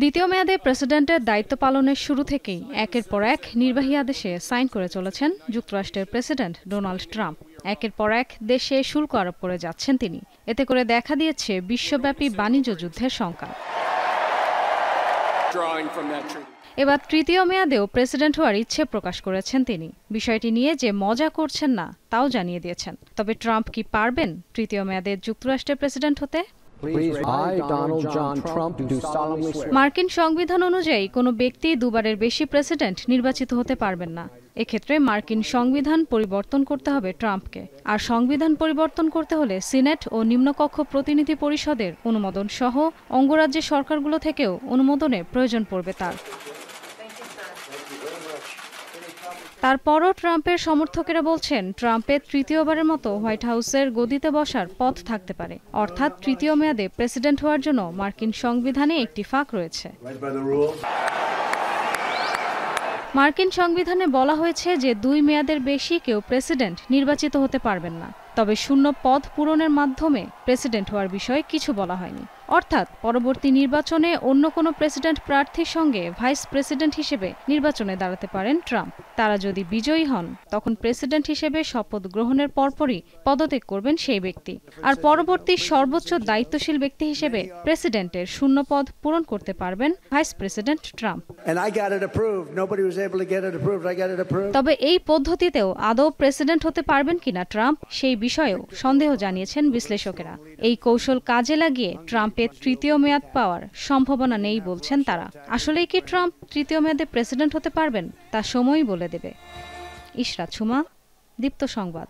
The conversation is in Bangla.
দ্বিতীয় মেয়াদে প্রেসিডেন্টের দায়িত্ব পালনের শুরু থেকেই একের পর এক নির্বাহী আদেশে সাইন করে চলেছেন যুক্তরাষ্ট্রের প্রেসিডেন্ট ডোনাল্ড ট্রাম্প। একের পর এক দেশে শুল্ক আরোপ করে যাচ্ছেন তিনি। এতে করে দেখা দিয়েছে বিশ্বব্যাপী বাণিজ্য যুদ্ধের শঙ্কা। এবার তৃতীয় মেয়াদেও প্রেসিডেন্ট হওয়ার ইচ্ছে প্রকাশ করেছেন তিনি। বিষয়টি নিয়ে যে মজা করছেন না তাও জানিয়ে দিয়েছেন। তবে ট্রাম্প কি পারবেন তৃতীয় মেয়াদে যুক্তরাষ্ট্রের প্রেসিডেন্ট হতে? মার্কিন সংবিধান অনুযায়ী কোনো ব্যক্তি দুবারের বেশি প্রেসিডেন্ট নির্বাচিত হতে পারবেন না। এক্ষেত্রে মার্কিন সংবিধান পরিবর্তন করতে হবে ট্রাম্পকে। আর সংবিধান পরিবর্তন করতে হলে সিনেট ও নিম্নকক্ষ প্রতিনিধি পরিষদের অনুমোদন সহ অঙ্গরাজ্যের সরকারগুলো থেকেও অনুমোদনের প্রয়োজন পড়বে তার। তারপরও ট্রাম্পের সমর্থকেরা বলছেন ট্রাম্পের তৃতীয়বারের মতো হোয়াইট হাউসের গদিতে বসার পথ থাকতে পারে। অর্থাৎ তৃতীয় মেয়াদে প্রেসিডেন্ট হওয়ার জন্য মার্কিন সংবিধানে একটি ফাঁক রয়েছে। মার্কিন সংবিধানে বলা হয়েছে যে 2 মেয়াদের বেশি কেউ প্রেসিডেন্ট নির্বাচিত হতে পারবেন না। তবে শূন্য পদ পূরণের মাধ্যমে প্রেসিডেন্ট হওয়ার বিষয়ে কিছু বলা হয়নি। অর্থাৎ পরবর্তী নির্বাচনে অন্য কোনো প্রেসিডেন্ট প্রার্থীর সঙ্গে ভাইস প্রেসিডেন্ট হিসেবে নির্বাচনে দাঁড়াতে পারেন ট্রাম্প। তারা যদি বিজয়ী হন তখন প্রেসিডেন্ট হিসেবে শপথ গ্রহণের পরপরই পদত্যাগ করবেন সেই ব্যক্তি। আর পরবর্তী সর্বোচ্চ দায়িত্বশীল ব্যক্তি হিসেবে প্রেসিডেন্টের শূন্য পদ পূরণ করতে পারবেন ভাইস প্রেসিডেন্ট ট্রাম্প। তবে এই পদ্ধতিতেও আদৌ প্রেসিডেন্ট হতে পারবেন কিনা ট্রাম্প সেই বিষয়েও সন্দেহ জানিয়েছেন বিশ্লেষকেরা। এই কৌশল কাজে লাগিয়ে ট্রাম্পের তৃতীয় মেয়াদ পাওয়ার সম্ভাবনা নেই বলছেন তারা। আসলেই কি ট্রাম্প তৃতীয় মেয়াদে প্রেসিডেন্ট হতে পারবেন তা সময়ই বলে দেবে। ইশরাত সুমা, দীপ্ত সংবাদ।